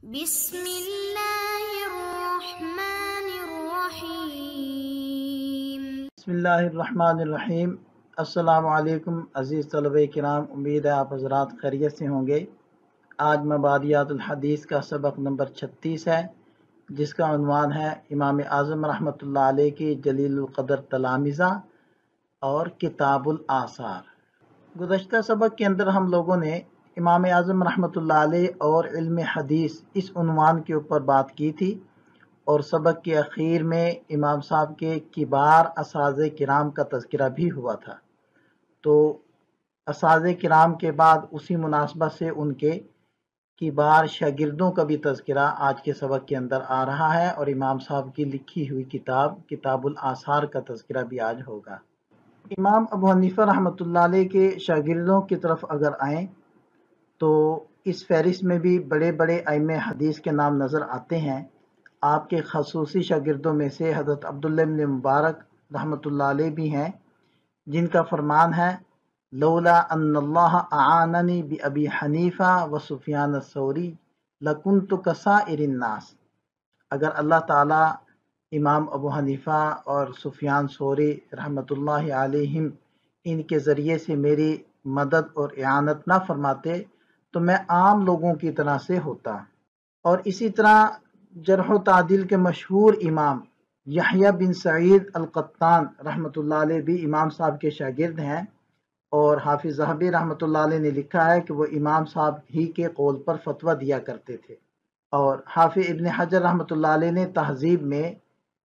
بسم اللہ الرحمن الرحیم۔ بسم اللہ الرحمن الرحیم۔ السلام علیکم عزیز طلبہ کرام، امید ہے آپ حضرات خیریت سے ہوں گے۔ آج مبادیات الحدیث کا سبق نمبر 36 ہے، جس کا عنوان ہے امام اعظم رحمۃ اللہ علیہ کی جلیل القدر تلامذہ اور کتاب الآثار۔ گزشتہ سبق کے اندر ہم لوگوں نے امام اعظم رحمۃ اللہ علیہ اور علم حدیث اس عنوان کے اوپر بات کی تھی، اور سبق کے اخیر میں امام صاحب کے کبار اساتذہ کرام کا تذکرہ بھی ہوا تھا۔ تو اساتذہ کرام کے بعد اسی مناسبت سے ان کے کبار شاگردوں کا بھی تذکرہ آج کے سبق کے اندر آ رہا ہے، اور امام صاحب کی لکھی ہوئی کتاب الآثار کا تذکرہ بھی آج ہوگا۔ امام ابو حنیفہ رحمۃ اللہ علیہ کے شاگردوں کی طرف اگر آئیں تو اس فہرست میں بھی بڑے بڑے ائمہ حدیث کے نام نظر آتے ہیں۔ آپ کے خصوصی شاگردوں میں سے حضرت عبداللہ بن مبارک رحمۃ اللہ علیہ بھی ہیں، جن کا فرمان ہے لولا ان اللہ اعاننی بابی حنیفہ و سفیان الثوری لکنت کسائر الناس۔ اگر اللہ تعالیٰ امام ابو حنیفہ اور سفیان ثوری رحمۃ اللہ علیہم ان کے ذریعے سے میری مدد اور اعانت نہ فرماتے تو میں عام لوگوں کی طرح سے ہوتا۔ اور اسی طرح جرح و تعدیل کے مشہور امام یحییٰ بن سعید القطان رحمۃ اللہ علیہ بھی امام صاحب کے شاگرد ہیں، اور حافظ ذہبی رحمۃ اللہ علیہ نے لکھا ہے کہ وہ امام صاحب ہی کے قول پر فتویٰ دیا کرتے تھے۔ اور حافظ ابن حجر رحمۃ اللہ علیہ نے تہذیب میں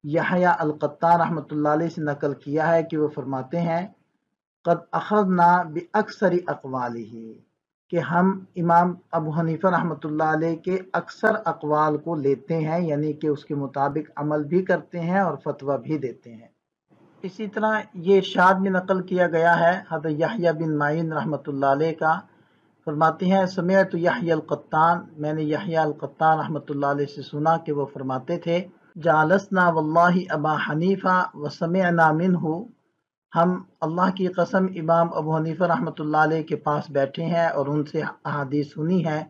یحییٰ القطان رحمۃ اللہ علیہ سے نقل کیا ہے کہ وہ فرماتے ہیں قد اخذنا باکثر اقوالہ، کہ ہم امام ابو حنیفہ رحمۃ اللہ علیہ کے اکثر اقوال کو لیتے ہیں، یعنی کہ اس کے مطابق عمل بھی کرتے ہیں اور فتویٰ بھی دیتے ہیں۔ اسی طرح یہ ارشاد میں نقل کیا گیا ہے حضرت یحییٰ بن معین رحمۃ اللہ علیہ کا، فرماتے ہیں سمعت یحییٰ القطان، میں نے یحییٰ القطان رحمۃ اللہ علیہ سے سنا کہ وہ فرماتے تھے جالسنا واللہ ابا حنیفہ وسمعنا منہ، ہم اللہ کی قسم امام ابو حنیفہ رحمۃ اللہ علیہ کے پاس بیٹھے ہیں اور ان سے احادیث سنی ہیں۔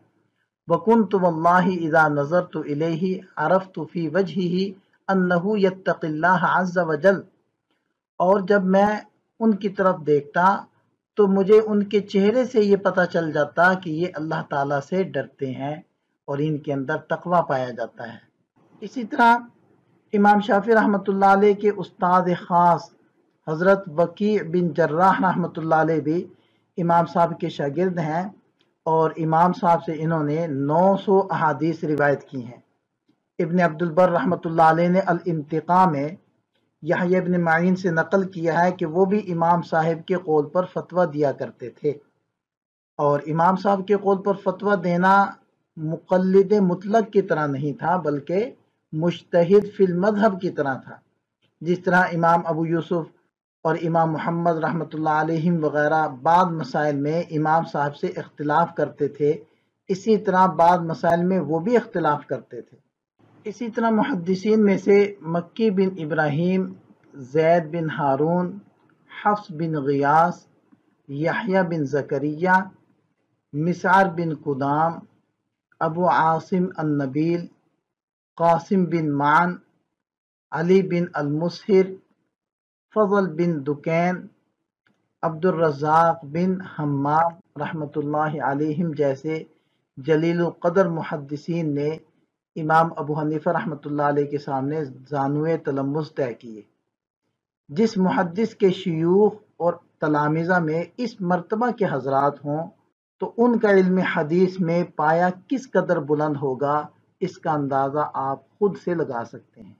وکنت واللہ اذا نظرت الیہ عرفت فی وجہہ انہ یتقی اللہ عز وجل، اور جب میں ان کی طرف دیکھتا تو مجھے ان کے چہرے سے یہ پتہ چل جاتا کہ یہ اللہ تعالیٰ سے ڈرتے ہیں اور ان کے اندر تقویٰ پایا جاتا ہے۔ اسی طرح امام شافعی رحمۃ اللہ علیہ کے استاد خاص حضرت وکیع بن جراح رحمۃ اللہ علیہ بھی امام صاحب کے شاگرد ہیں، اور امام صاحب سے انہوں نے 900 احادیث روایت کی ہیں۔ ابن عبد البر رحمۃ اللہ علیہ نے الانتقاء میں یحییٰ بن معین سے نقل کیا ہے کہ وہ بھی امام صاحب کے قول پر فتویٰ دیا کرتے تھے، اور امام صاحب کے قول پر فتویٰ دینا مقلد مطلق کی طرح نہیں تھا، بلکہ مجتہد فی المذہب کی طرح تھا۔ جس طرح امام ابو یوسف اور امام محمد رحمۃ اللہ علیہم وغیرہ بعض مسائل میں امام صاحب سے اختلاف کرتے تھے، اسی طرح بعض مسائل میں وہ بھی اختلاف کرتے تھے۔ اسی طرح محدثین میں سے مکی بن ابراہیم، زید بن ہارون، حفص بن غیاث، یحییٰ بن زکریا، مسعر بن قدام، ابو عاصم النبیل، قاسم بن معن، علی بن المسہر، فضل بن دکین، عبد الرزاق بن حمام رحمۃ اللہ علیہم جیسے جلیل القدر محدثین نے امام ابو حنیفہ رحمۃ اللہ علیہ کے سامنے زانوئے تلمذ طے کیے۔ جس محدث کے شیوخ اور تلامذہ میں اس مرتبہ کے حضرات ہوں تو ان کا علم حدیث میں پایا کس قدر بلند ہوگا، اس کا اندازہ آپ خود سے لگا سکتے ہیں۔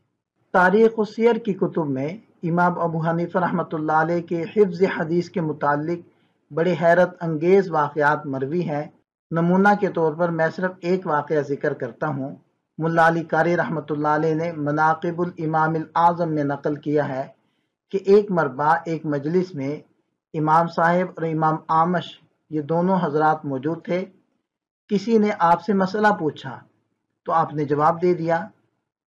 تاریخ و سیر کی کتب میں امام ابو حنیفہ رحمۃ اللہ علیہ کے حفظ حدیث کے متعلق بڑے حیرت انگیز واقعات مروی ہیں۔ نمونہ کے طور پر میں صرف ایک واقعہ ذکر کرتا ہوں۔ ملا علی قاری رحمۃ اللہ علیہ نے مناقب الامام الاعظم میں نقل کیا ہے کہ ایک مرتبہ ایک مجلس میں امام صاحب اور امام اعمش یہ دونوں حضرات موجود تھے۔ کسی نے آپ سے مسئلہ پوچھا تو آپ نے جواب دے دیا۔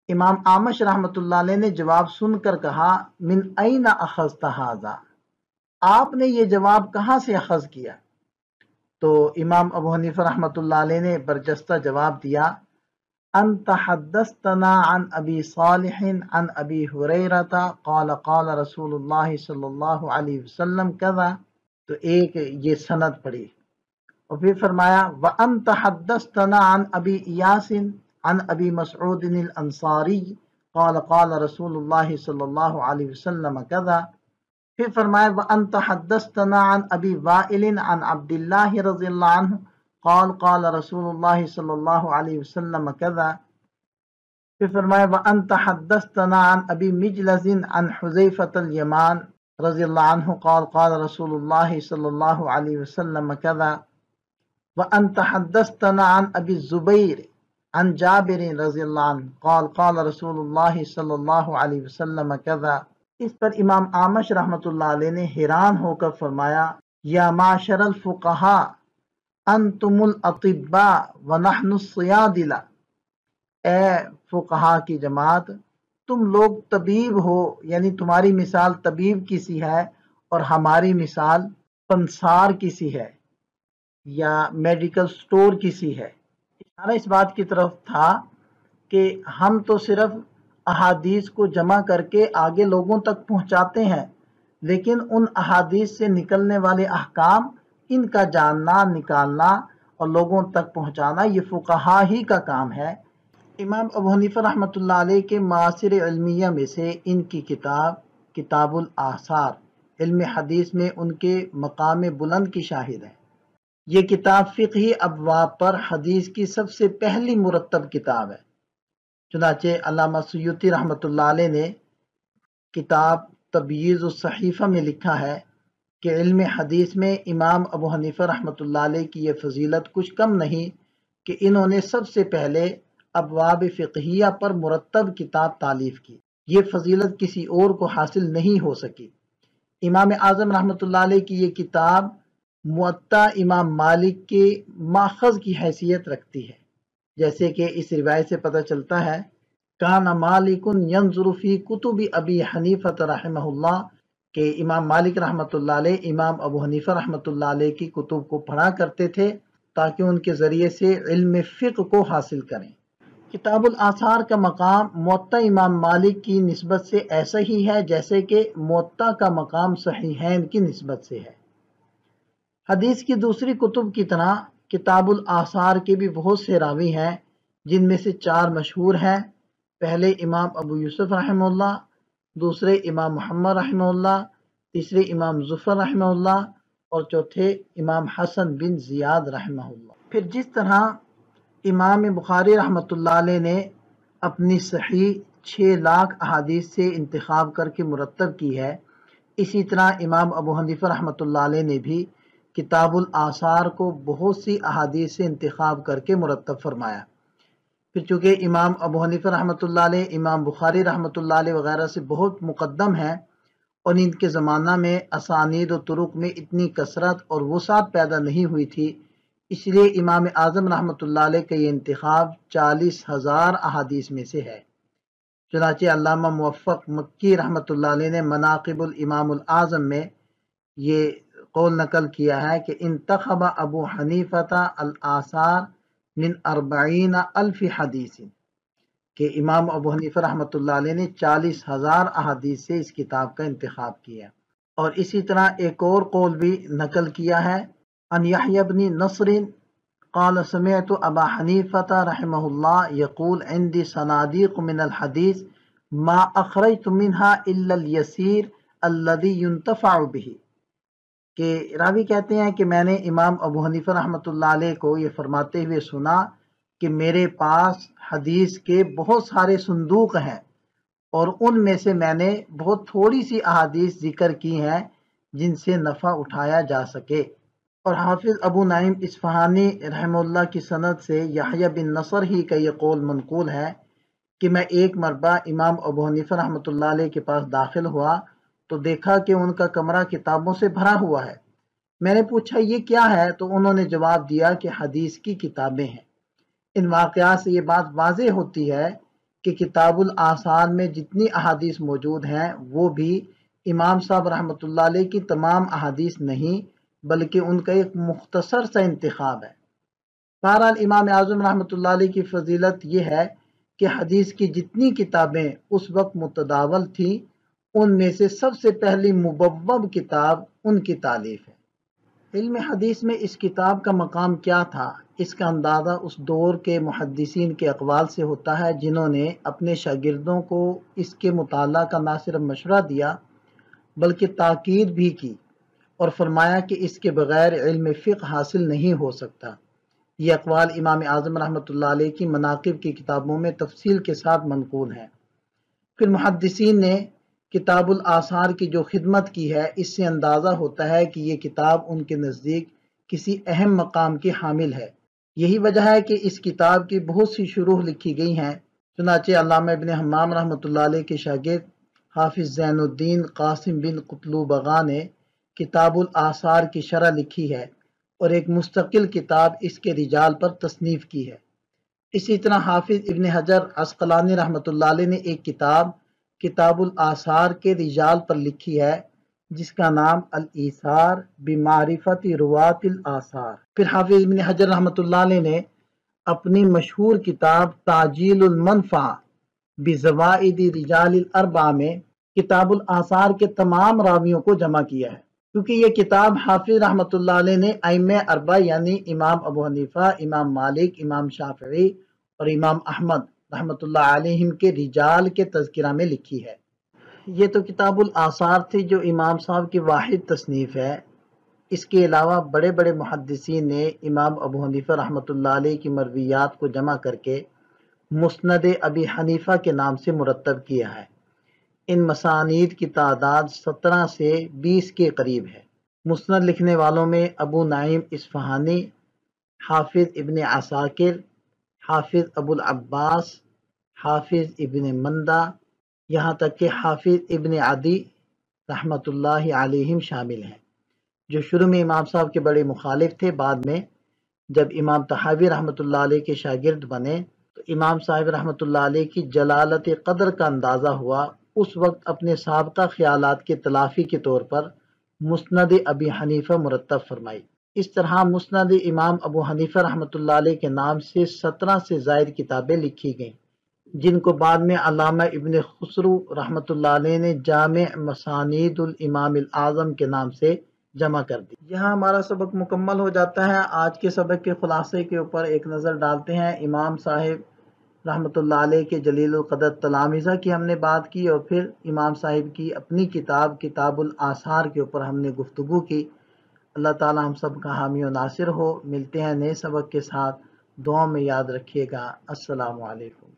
امام اعمش رحمۃ اللہ علیہ نے جواب سن کر کہا من این اخذت ھذا، آپ نے یہ جواب کہاں سے اخذ کیا؟ تو امام ابو حنیفہ رحمۃ اللہ علیہ نے برجستہ جواب دیا أنت حدثتنا عن أبي صالح عن أبي هريرة قال قال رسول الله صلی اللہ علیہ وسلم كذا. تو ایک یہ سند پڑھی اور پھر فرمایا وَأَنْتَ حَدَّثْتَنَا عَنْ أَبِي إِيَاسٍ عَنْ أَبِي مَسْعُودٍ الْأَنصَارِيِّ قال قال رسول اللہ صلی اللہ علیہ وسلم كذا. پھر فرمایا وَأَنْتَ حَدَّثْتَنَا عَنْ أَبِي وَائِلٍ عَنْ عَبْدِ اللَّهِ رضی اللہ عنہ قال قال رسول اللہ صلی اللہ علیہ وسلم كذا. پھر فرمایا وَأَنْتَ حَدَّثْتَنَا عَنْ أَبِي مِجْلَزٍ عَنْ حُذَيْفَةَ الْيَمَانِ رضی اللہ عنہ قال قال رسول اللہ صلی اللہ علیہ وسلم كذا. وَأَنْتَ حَدَّثْتَنَا عَنْ أَبِي الزُّبَيْرِ عَنْ جابر رضی اللہ عنہ قال قال رسول اللہ صلی اللہ علیہ وسلم كذا. اس پر امام اعمش رحمۃ اللہ علیہ نے حیران ہو کر فرمایا یا معشر الفقہاء انتم الاطباء ونحن الصیادلہ. اے فقہا کی جماعت تم لوگ طبیب ہو، یعنی تمہاری مثال طبیب کی سی ہے اور ہماری مثال پنسار کی سی ہے یا میڈیکل سٹور کی سی ہے. اشارہ اس بات کی طرف تھا کہ ہم تو صرف احادیث کو جمع کر کے آگے لوگوں تک پہنچاتے ہیں، لیکن ان احادیث سے نکلنے والے احکام ان کا جاننا، نکالنا اور لوگوں تک پہنچانا یہ فقہا ہی کا کام ہے. امام ابو حنیفہ رحمۃ اللہ علیہ کے معاصر علمیہ میں سے ان کی کتاب کتاب الاثار علم حدیث میں ان کے مقام بلند کی شاہد ہے. یہ کتاب فقہی ابواب پر حدیث کی سب سے پہلی مرتب کتاب ہے. چنانچہ علامہ سیوطی رحمۃ اللہ علیہ نے کتاب تبییض الصحیفہ میں لکھا ہے کہ علم حدیث میں امام ابو حنیفہ رحمۃ اللہ علیہ کی یہ فضیلت کچھ کم نہیں کہ انہوں نے سب سے پہلے ابواب فقہیہ پر مرتب کتاب تالیف کی. یہ فضیلت کسی اور کو حاصل نہیں ہو سکی. امام اعظم رحمۃ اللہ علیہ کی یہ کتاب موطا امام مالک کے ماخذ کی حیثیت رکھتی ہے، جیسے کہ اس روایت سے پتہ چلتا ہے کان مالک ینظر فی کتب ابی حنیفہ رحمہ اللہ کہ امام مالک رحمۃ اللہ علیہ امام ابو حنیفہ رحمۃ اللہ علیہ کی کتب کو پڑھا کرتے تھے تاکہ ان کے ذریعے سے علم فقہ کو حاصل کریں. کتاب الاثار کا مقام موطا امام مالک کی نسبت سے ایسا ہی ہے جیسے کہ موطا کا مقام صحیحین کی نسبت سے ہے. حدیث کی دوسری کتب کی طرح کتاب الاثار کے بھی بہت سے راوی ہیں، جن میں سے 4 مشہور ہیں. پہلے امام ابو یوسف رحمہ اللہ، دوسرے امام محمد رحمہ اللہ، تیسرے امام ظفر رحمہ اللہ اور چوتھے امام حسن بن زیاد رحمہ اللہ. پھر جس طرح امام بخاری رحمۃ اللہ علیہ نے اپنی صحیح 6 لاکھ احادیث سے انتخاب کر کے مرتب کی ہے، اسی طرح امام ابو حنیفہ رحمۃ اللہ علیہ نے بھی کتاب الاثار کو بہت سی احادیث سے انتخاب کر کے مرتب فرمایا. پھر چونکہ امام ابو حنیفہ رحمۃ اللہ علیہ امام بخاری رحمۃ اللہ علیہ وغیرہ سے بہت مقدم ہیں اور ان کے زمانہ میں اسانید و طرق میں اتنی کثرت اور وسعت پیدا نہیں ہوئی تھی، اس لیے امام اعظم رحمۃ اللہ علیہ کا یہ انتخاب 40,000 احادیث میں سے ہے. چنانچہ علامہ موفق مکی رحمۃ اللہ علیہ نے مناقب الامام الاعظم میں یہ قول نقل کیا ہے کہ انتخب ابو حنیفہ الاثار من 40,000 حدیث، کہ امام ابو حنیفہ رحمۃ اللہ علیہ نے 40,000 احادیث سے اس کتاب کا انتخاب کیا. اور اسی طرح ایک اور قول بھی نقل کیا ہے ان یحیی بن نصر قال سمعت ابا حنیفہ رحمہ اللہ یقول عندي صنادیق من الحدیث ما اخرجت منها الا اليسیر الذي ينتفع به، کہ راوی کہتے ہیں کہ میں نے امام ابو حنیفہ رحمۃ اللہ علیہ کو یہ فرماتے ہوئے سنا کہ میرے پاس حدیث کے بہت سارے صندوق ہیں اور ان میں سے میں نے بہت تھوڑی سی احادیث ذکر کی ہیں جن سے نفع اٹھایا جا سکے. اور حافظ ابو نعیم اصفہانی رحمہ اللہ کی سند سے یحییٰ بن نصر ہی کا یہ قول منقول ہے کہ میں ایک مرتبہ امام ابو حنیفہ رحمۃ اللہ علیہ کے پاس داخل ہوا تو دیکھا کہ ان کا کمرہ کتابوں سے بھرا ہوا ہے. میں نے پوچھا یہ کیا ہے تو انہوں نے جواب دیا کہ حدیث کی کتابیں ہیں. ان واقعات سے یہ بات واضح ہوتی ہے کہ کتاب الاثار میں جتنی احادیث موجود ہیں وہ بھی امام صاحب رحمۃ اللہ علیہ کی تمام احادیث نہیں بلکہ ان کا ایک مختصر سا انتخاب ہے. بہرحال امام اعظم رحمۃ اللہ علیہ کی فضیلت یہ ہے کہ حدیث کی جتنی کتابیں اس وقت متداول تھیں ان میں سے سب سے پہلی مبوب کتاب ان کی تالیف ہے۔ علم حدیث میں اس کتاب کا مقام کیا تھا، اس کا اندازہ اس دور کے محدثین کے اقوال سے ہوتا ہے جنہوں نے اپنے شاگردوں کو اس کے مطالعہ کا نہ صرف مشورہ دیا بلکہ تاکید بھی کی اور فرمایا کہ اس کے بغیر علم فقہ حاصل نہیں ہو سکتا۔ یہ اقوال امام اعظم رحمۃ اللہ علیہ کی مناقب کی کتابوں میں تفصیل کے ساتھ منقول ہیں۔ پھر محدثین نے کتاب الآثار کی جو خدمت کی ہے اس سے اندازہ ہوتا ہے کہ یہ کتاب ان کے نزدیک کسی اہم مقام کی حامل ہے۔ یہی وجہ ہے کہ اس کتاب کی بہت سی شروح لکھی گئی ہیں۔ چنانچہ علامہ ابن حمام رحمۃ اللہ علیہ کے شاگرد حافظ زین الدین قاسم بن قتلو بغا نے کتاب الآثار کی شرح لکھی ہے اور ایک مستقل کتاب اس کے رجال پر تصنیف کی ہے۔ اسی طرح حافظ ابن حجر عسقلانی رحمۃ اللہ علیہ نے ایک کتاب کتاب الآثار کے رجال پر لکھی ہے جس کا نام الایثار بمعرفت روات الآثار۔ پھر حافظ ابن حجر رحمۃ اللہ علیہ نے اپنی مشہور کتاب تعجیل المنفع بزوائد رجال الاربعہ میں کتاب الآثار کے تمام راویوں کو جمع کیا ہے، کیونکہ یہ کتاب حافظ رحمۃ اللہ علیہ نے ائمہ اربعہ یعنی امام ابو حنیفہ، امام مالک، امام شافعی اور امام احمد رحمۃ اللہ علیہم کے رجال کے تذکرہ میں لکھی ہے۔ یہ تو کتاب الآثار تھی جو امام صاحب کی واحد تصنیف ہے۔ اس کے علاوہ بڑے بڑے محدثین نے امام ابو حنیفہ رحمۃ اللہ علیہ کی مرویات کو جمع کر کے مسند ابی حنیفہ کے نام سے مرتب کیا ہے۔ ان مسانید کی تعداد 17 سے 20 کے قریب ہے۔ مسند لکھنے والوں میں ابو نعیم اصفہانی، حافظ ابن عساکر، حافظ ابو العباس، حافظ ابن مندہ، یہاں تک کہ حافظ ابن عدی رحمۃ اللہ علیہم شامل ہیں، جو شروع میں امام صاحب کے بڑے مخالف تھے۔ بعد میں جب امام طحاوی رحمۃ اللہ علیہ کے شاگرد بنے تو امام صاحب رحمۃ اللہ علیہ کی جلالت قدر کا اندازہ ہوا۔ اس وقت اپنے سابقہ خیالات کی تلافی کے طور پر مسند ابی حنیفہ مرتب فرمائی۔ اس طرح مسند امام ابو حنیفہ رحمۃ اللہ علیہ کے نام سے 17 سے زائد کتابیں لکھی گئیں، جن کو بعد میں علامہ ابن خسرو رحمۃ اللہ علیہ نے جامع مسانید الامام الاعظم کے نام سے جمع کر دی۔ یہاں ہمارا سبق مکمل ہو جاتا ہے۔ آج کے سبق کے خلاصے کے اوپر ایک نظر ڈالتے ہیں۔ امام صاحب رحمۃ اللہ علیہ کے جلیل القدر تلامذہ کی ہم نے بات کی اور پھر امام صاحب کی اپنی کتاب کتاب الآثار کے اوپر ہم نے گفتگو کی۔ اللہ تعالی ہم سب کا حامی و ناصر ہو۔ ملتے ہیں نئے سبق کے ساتھ، دعاؤں میں یاد رکھیے گا۔ السلام علیکم۔